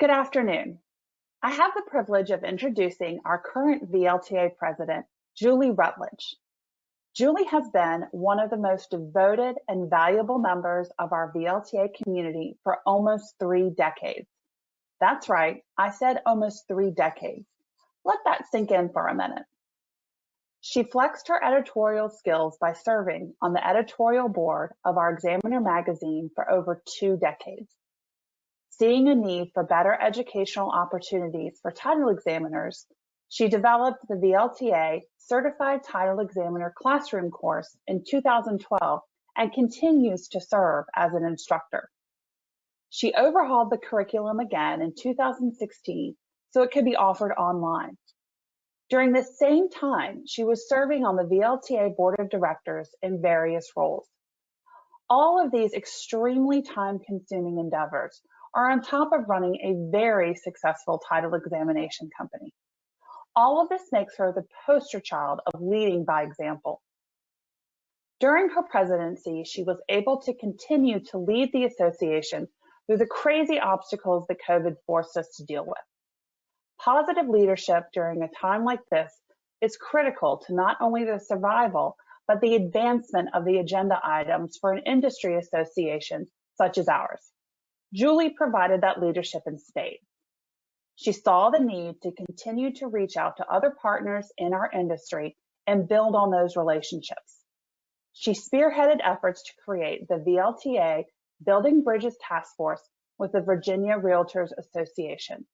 Good afternoon. I have the privilege of introducing our current VLTA president, Julie Rutledge. Julie has been one of the most devoted and valuable members of our VLTA community for almost 3 decades. That's right, I said almost 3 decades. Let that sink in for a minute. She flexed her editorial skills by serving on the editorial board of our Examiner magazine for over 2 decades. Seeing a need for better educational opportunities for title examiners, she developed the VLTA Certified Title Examiner Classroom course in 2012 and continues to serve as an instructor. She overhauled the curriculum again in 2016 so it could be offered online. During the same time, she was serving on the VLTA Board of Directors in various roles. All of these extremely time-consuming endeavors are on top of running a very successful title examination company. All of this makes her the poster child of leading by example. During her presidency, she was able to continue to lead the association through the crazy obstacles that COVID forced us to deal with. Positive leadership during a time like this is critical to not only the survival, but the advancement of the agenda items for an industry association such as ours. Julie provided that leadership in spades. She saw the need to continue to reach out to other partners in our industry and build on those relationships. She spearheaded efforts to create the VLTA Building Bridges Task Force with the Virginia Realtors Association.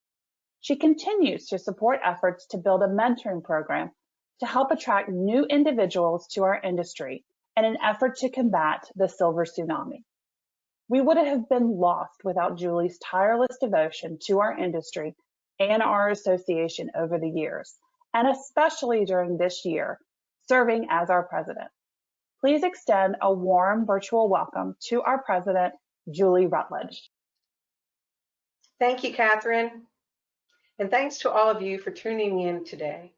She continues to support efforts to build a mentoring program to help attract new individuals to our industry in an effort to combat the silver tsunami. We would have been lost without Julie's tireless devotion to our industry and our association over the years, and especially during this year, serving as our president. Please extend a warm virtual welcome to our president, Julie Rutledge. Thank you, Catherine. And thanks to all of you for tuning in today.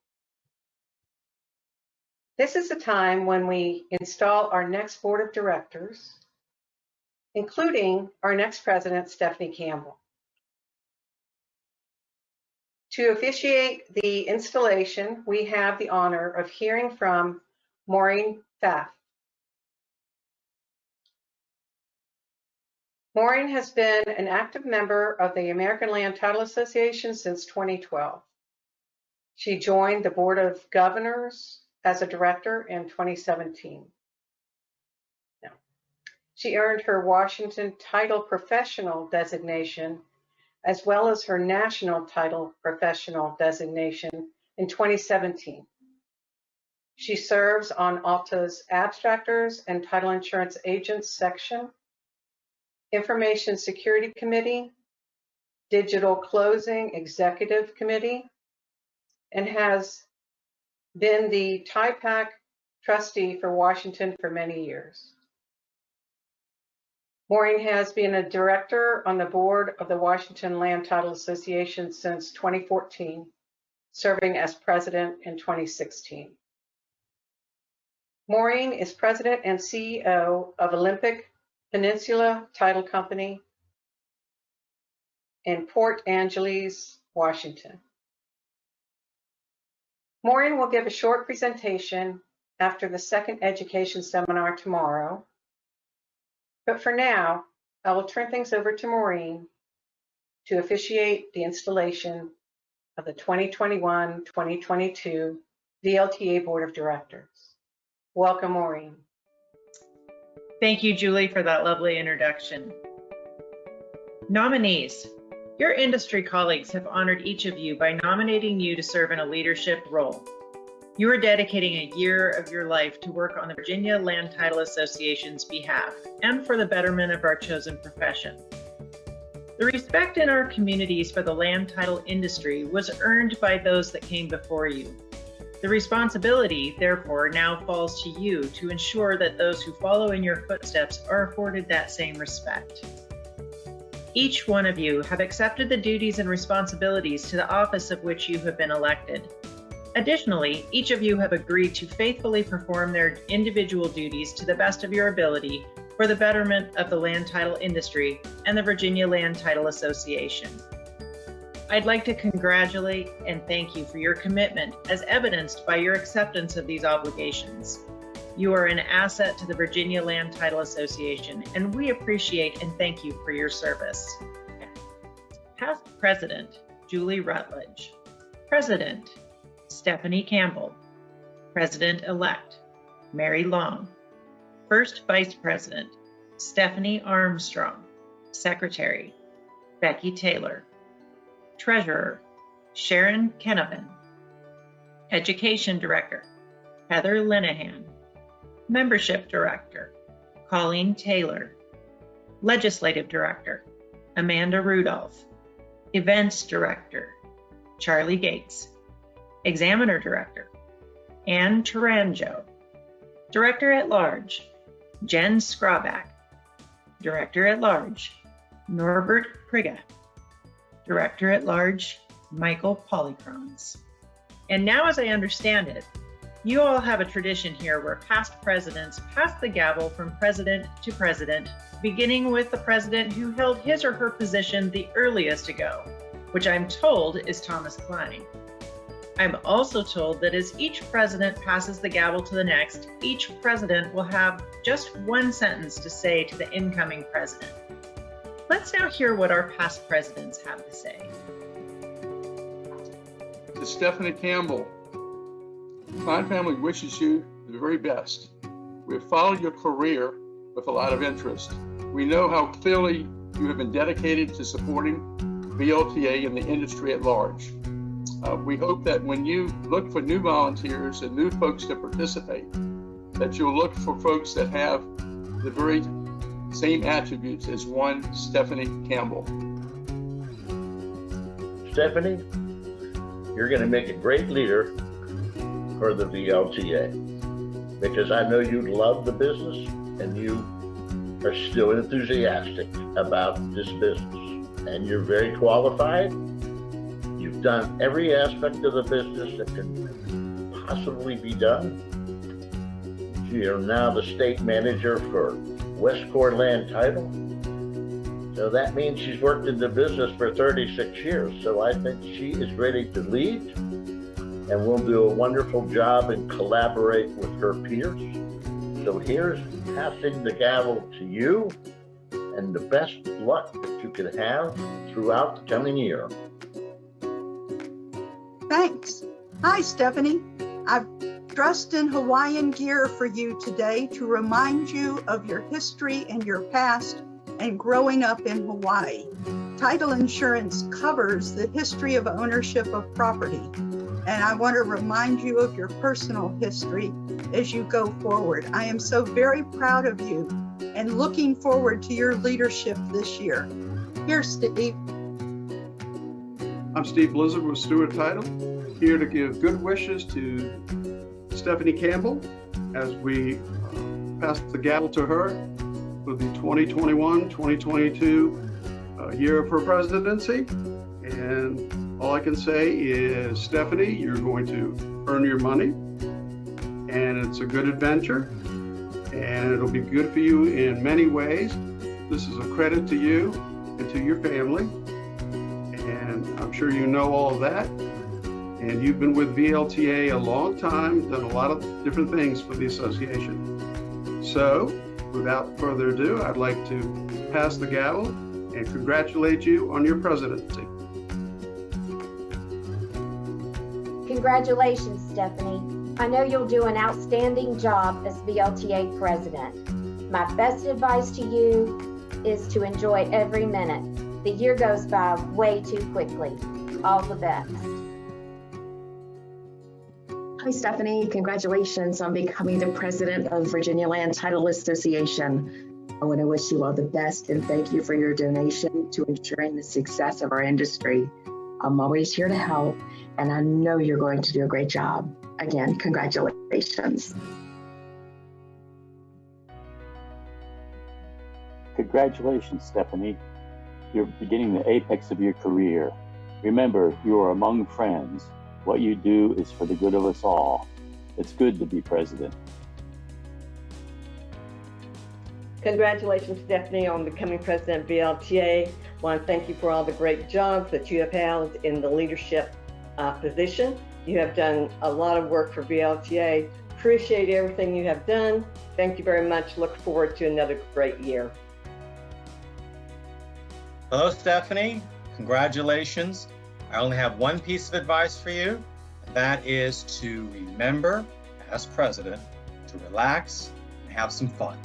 This is the time when we install our next board of directors, including our next president, Stephanie Campbell. To officiate the installation, we have the honor of hearing from Maureen Pfaff. Maureen has been an active member of the American Land Title Association since 2012. She joined the Board of Governors as a director in 2017. She earned her Washington Title Professional designation as well as her National Title Professional designation in 2017. She serves on ALTA's Abstractors and Title Insurance Agents section, Information Security Committee, Digital Closing Executive Committee, and has been the TIPAC trustee for Washington for many years. Maureen has been a director on the board of the Washington Land Title Association since 2014, serving as president in 2016. Maureen is president and CEO of Olympic Peninsula Title Company in Port Angeles, Washington. Maureen will give a short presentation after the second education seminar tomorrow. But for now, I will turn things over to Maureen to officiate the installation of the 2021-2022 VLTA Board of Directors. Welcome, Maureen. Thank you, Julie, for that lovely introduction. Nominees. Your industry colleagues have honored each of you by nominating you to serve in a leadership role. You are dedicating a year of your life to work on the Virginia Land Title Association's behalf and for the betterment of our chosen profession. The respect in our communities for the land title industry was earned by those that came before you. The responsibility, therefore, now falls to you to ensure that those who follow in your footsteps are afforded that same respect. Each one of you have accepted the duties and responsibilities to the office of which you have been elected. Additionally, each of you have agreed to faithfully perform their individual duties to the best of your ability for the betterment of the land title industry and the Virginia Land Title Association. I'd like to congratulate and thank you for your commitment as evidenced by your acceptance of these obligations. You are an asset to the Virginia Land Title Association, and we appreciate and thank you for your service. Past President, Julie Rutledge. President, Stephanie Campbell. President-elect, Mary Long. First Vice President, Stephanie Armstrong. Secretary, Becky Taylor. Treasurer, Sharon Kenovan. Education Director, Heather Linehan. Membership Director, Colleen Taylor. Legislative Director, Amanda Rudolph. Events Director, Charlie Gates. Examiner Director, Ann Taranjo. Director at Large, Jen Scrauback. Director at Large, Norbert Priga. Director at Large, Michael Polycrons. And now, as I understand it, you all have a tradition here where past presidents pass the gavel from president to president, beginning with the president who held his or her position the earliest ago, which I'm told is Thomas Klein. I'm also told that as each president passes the gavel to the next, each president will have just one sentence to say to the incoming president. Let's now hear what our past presidents have to say. To Stephanie Campbell, Klein family wishes you the very best. We have followed your career with a lot of interest. We know how clearly you have been dedicated to supporting VLTA and the industry at large. We hope that when you look for new volunteers and new folks to participate, that you'll look for folks that have the very same attributes as one Stephanie Campbell. Stephanie, you're going to make a great leader for the VLTA because I know you love the business and you are still enthusiastic about this business and you're very qualified. You've done every aspect of the business that can possibly be done. You're now the state manager for Westcore Land Title. So that means she's worked in the business for 36 years. So I think she is ready to lead and will do a wonderful job and collaborate with her peers. So here's passing the gavel to you and the best luck that you can have throughout the coming year. Thanks. Hi, Stephanie. I've dressed in Hawaiian gear for you today to remind you of your history and your past and growing up in Hawaii. Title insurance covers the history of ownership of property, and I want to remind you of your personal history as you go forward. I am so very proud of you and looking forward to your leadership this year. Here's Steve. I'm Steve Blizzard with Stewart Title, here to give good wishes to Stephanie Campbell as we pass the gavel to her for the 2021-2022 year of her presidency. And all I can say is, Stephanie, you're going to earn your money, and it's a good adventure, and it'll be good for you in many ways. This is a credit to you and to your family, and I'm sure you know all of that. And you've been with VLTA a long time, done a lot of different things for the association. So, without further ado, I'd like to pass the gavel and congratulate you on your presidency. Congratulations, Stephanie. I know you'll do an outstanding job as VLTA president. My best advice to you is to enjoy every minute. The year goes by way too quickly. All the best. Hi, Stephanie. Congratulations on becoming the president of Virginia Land Title Association. I want to wish you all the best and thank you for your donation to ensuring the success of our industry. I'm always here to help, and I know you're going to do a great job. Again, congratulations. Congratulations, Stephanie. You're beginning the apex of your career. Remember, you are among friends. What you do is for the good of us all. It's good to be president. Congratulations, Stephanie, on becoming president of VLTA. I want to thank you for all the great jobs that you have held in the leadership position. You have done a lot of work for VLTA. Appreciate everything you have done. Thank you very much. Look forward to another great year. Hello, Stephanie. Congratulations. I only have one piece of advice for you, and that is to remember, as president, to relax and have some fun.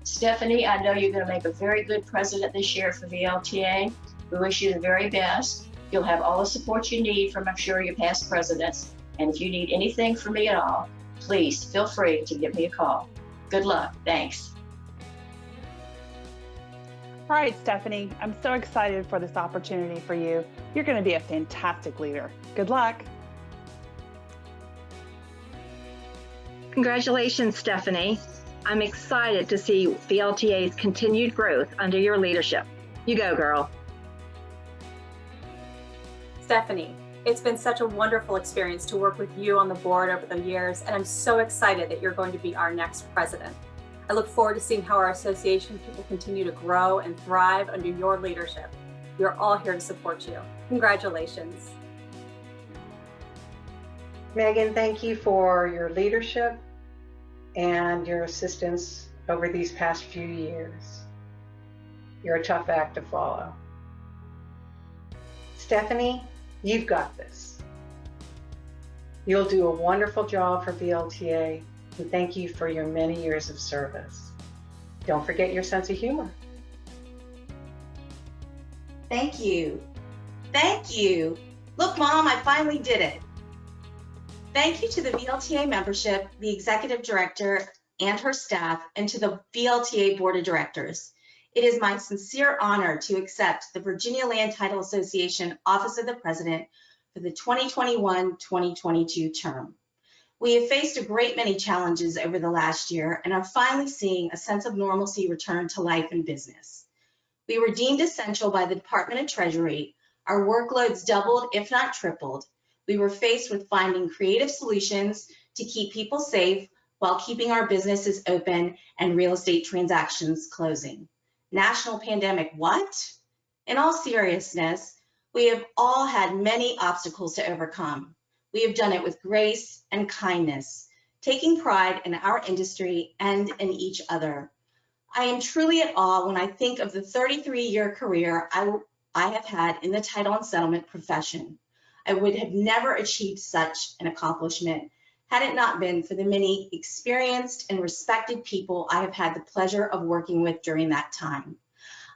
Stephanie, I know you're going to make a very good president this year for VLTA. We wish you the very best. You'll have all the support you need from, I'm sure, your past presidents. And if you need anything from me at all, please feel free to give me a call. Good luck. Thanks. All right, Stephanie, I'm so excited for this opportunity for you. You're going to be a fantastic leader. Good luck. Congratulations, Stephanie. I'm excited to see VLTA's continued growth under your leadership. You go, girl. Stephanie, it's been such a wonderful experience to work with you on the board over the years, and I'm so excited that you're going to be our next president. I look forward to seeing how our association will continue to grow and thrive under your leadership. We're all here to support you. Congratulations. Megan, thank you for your leadership and your assistance over these past few years. You're a tough act to follow. Stephanie, you've got this. You'll do a wonderful job for VLTA, and thank you for your many years of service. Don't forget your sense of humor. Thank you. Thank you. Look, Mom, I finally did it. Thank you to the VLTA membership, the executive director and her staff, and to the VLTA board of directors. It is my sincere honor to accept the Virginia Land Title Association Office of the President for the 2021-2022 term. We have faced a great many challenges over the last year and are finally seeing a sense of normalcy return to life and business. We were deemed essential by the Department of Treasury. Our workloads doubled, if not tripled. We were faced with finding creative solutions to keep people safe while keeping our businesses open and real estate transactions closing. National pandemic, what? In all seriousness, we have all had many obstacles to overcome. We have done it with grace and kindness, taking pride in our industry and in each other. I am truly at awe when I think of the 33-year career I have had in the title and settlement profession. I would have never achieved such an accomplishment had it not been for the many experienced and respected people I have had the pleasure of working with during that time.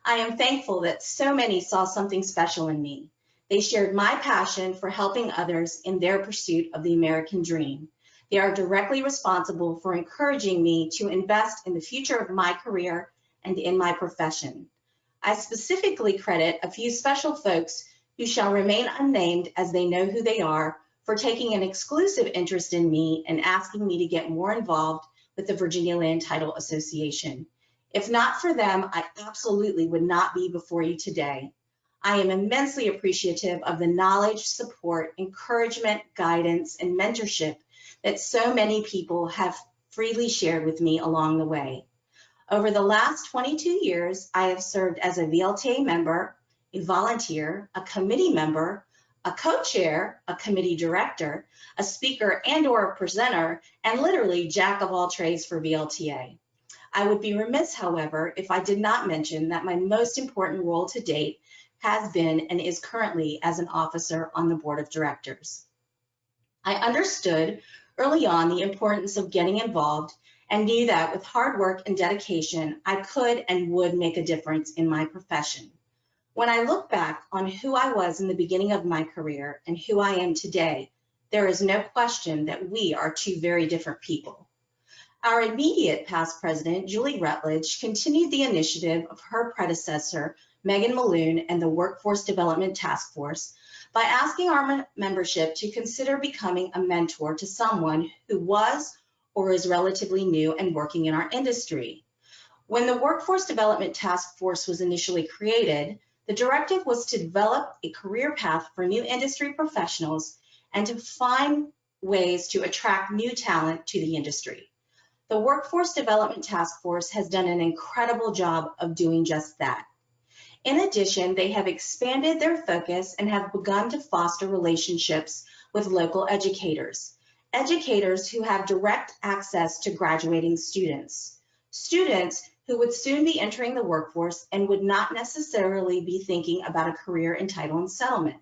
I am thankful that so many saw something special in me. They shared my passion for helping others in their pursuit of the American dream. They are directly responsible for encouraging me to invest in the future of my career and in my profession. I specifically credit a few special folks who shall remain unnamed as they know who they are for taking an exclusive interest in me and asking me to get more involved with the Virginia Land Title Association. If not for them, I absolutely would not be before you today. I am immensely appreciative of the knowledge, support, encouragement, guidance, and mentorship that so many people have freely shared with me along the way. Over the last 22 years, I have served as a VLTA member, a volunteer, a committee member, a co-chair, a committee director, a speaker and/or a presenter, and literally jack of all trades for VLTA. I would be remiss, however, if I did not mention that my most important role to date has been and is currently as an officer on the board of directors. I understood early on the importance of getting involved and knew that with hard work and dedication, I could and would make a difference in my profession. When I look back on who I was in the beginning of my career and who I am today, there is no question that we are two very different people. Our immediate past president, Julie Rutledge, continued the initiative of her predecessor, Megan Malone, and the Workforce Development Task Force by asking our membership to consider becoming a mentor to someone who was or is relatively new and working in our industry. When the Workforce Development Task Force was initially created, The directive was to develop a career path for new industry professionals and to find ways to attract new talent to the industry. The Workforce Development Task Force has done an incredible job of doing just that. In addition, they have expanded their focus and have begun to foster relationships with local educators who have direct access to graduating students who would soon be entering the workforce and would not necessarily be thinking about a career in title and settlement.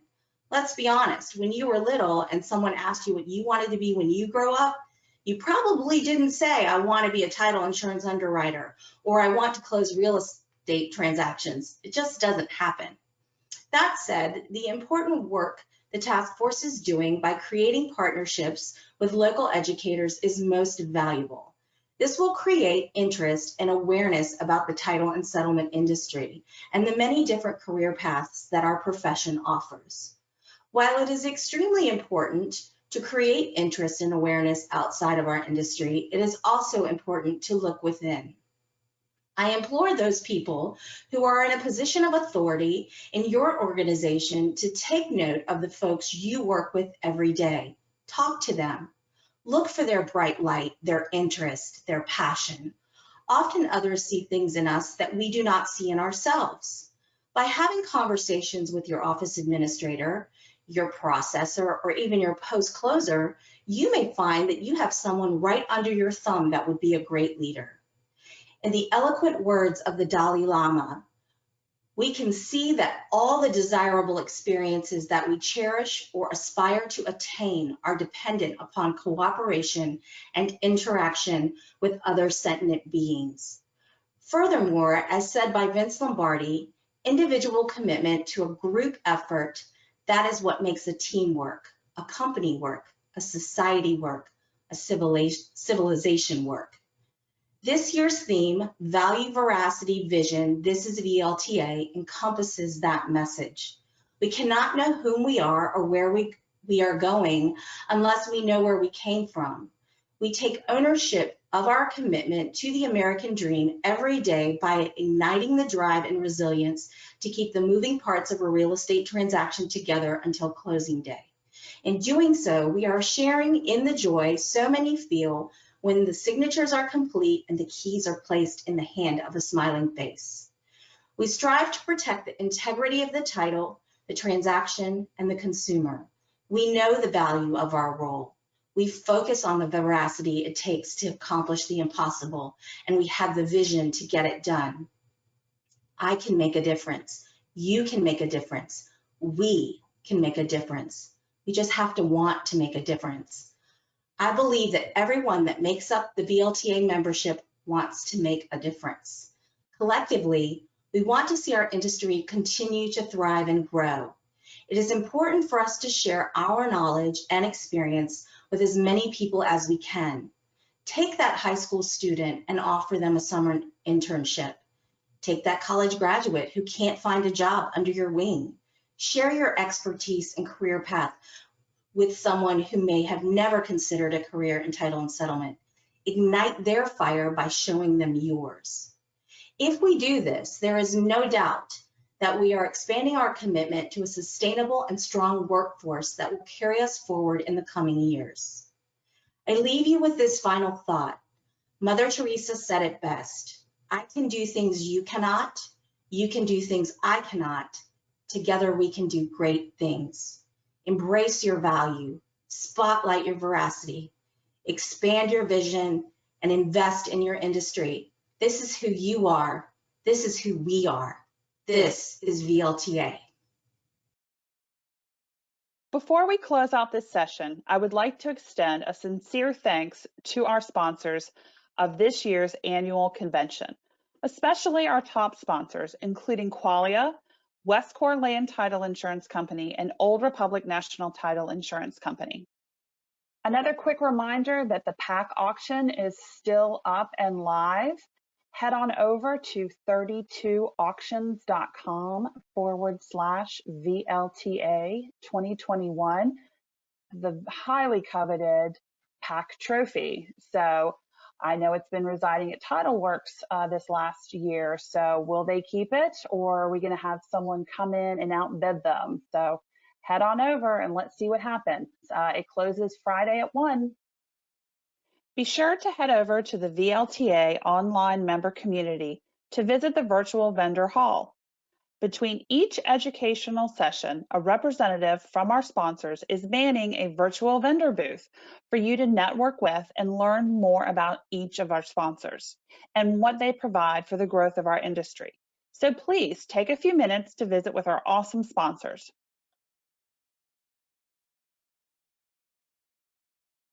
Let's be honest, when you were little and someone asked you what you wanted to be when you grow up, you probably didn't say, I want to be a title insurance underwriter, or I want to close real estate transactions. It just doesn't happen. That said, the important work the task force is doing by creating partnerships with local educators is most valuable. This will create interest and awareness about the title and settlement industry and the many different career paths that our profession offers. While it is extremely important to create interest and awareness outside of our industry, it is also important to look within. I implore those people who are in a position of authority in your organization to take note of the folks you work with every day. Talk to them. Look for their bright light, their interest, their passion. Often others see things in us that we do not see in ourselves. By having conversations with your office administrator, your processor, or even your post-closer, you may find that you have someone right under your thumb that would be a great leader. In the eloquent words of the Dalai Lama, we can see that all the desirable experiences that we cherish or aspire to attain are dependent upon cooperation and interaction with other sentient beings. Furthermore, as said by Vince Lombardi, individual commitment to a group effort, that is what makes a team work, a company work, a society work, a civilization work. This year's theme, Value, Veracity, Vision, This is VLTA, encompasses that message. We cannot know whom we are or where we are going unless we know where we came from. We take ownership of our commitment to the American dream every day by igniting the drive and resilience to keep the moving parts of a real estate transaction together until closing day. In doing so, we are sharing in the joy so many feel when the signatures are complete and the keys are placed in the hand of a smiling face. We strive to protect the integrity of the title, the transaction, and the consumer. We know the value of our role. We focus on the veracity it takes to accomplish the impossible, and we have the vision to get it done. I can make a difference. You can make a difference. We can make a difference. We just have to want to make a difference. I believe that everyone that makes up the VLTA membership wants to make a difference. Collectively, we want to see our industry continue to thrive and grow. It is important for us to share our knowledge and experience with as many people as we can. Take that high school student and offer them a summer internship. Take that college graduate who can't find a job under your wing. Share your expertise and career path with someone who may have never considered a career in title and settlement. Ignite their fire by showing them yours. If we do this, there is no doubt that we are expanding our commitment to a sustainable and strong workforce that will carry us forward in the coming years. I leave you with this final thought. Mother Teresa said it best. I can do things you cannot. You can do things I cannot. Together we can do great things. Embrace your value, spotlight your veracity, expand your vision, and invest in your industry. This is who you are. This is who we are. This is VLTA. Before we close out this session, I would like to extend a sincere thanks to our sponsors of this year's annual convention, especially our top sponsors, including Qualia, Westcor Land Title Insurance Company, and Old Republic National Title Insurance Company. Another quick reminder that the PAC auction is still up and live. Head on over to 32auctions.com/VLTA 2021, the highly coveted PAC trophy. So I know it's been residing at TitleWorks this last year, so will they keep it, or are we going to have someone come in and outbid them? So head on over and let's see what happens. It closes Friday at 1. Be sure to head over to the VLTA online member community to visit the virtual vendor hall. Between each educational session, a representative from our sponsors is manning a virtual vendor booth for you to network with and learn more about each of our sponsors and what they provide for the growth of our industry. So please take a few minutes to visit with our awesome sponsors.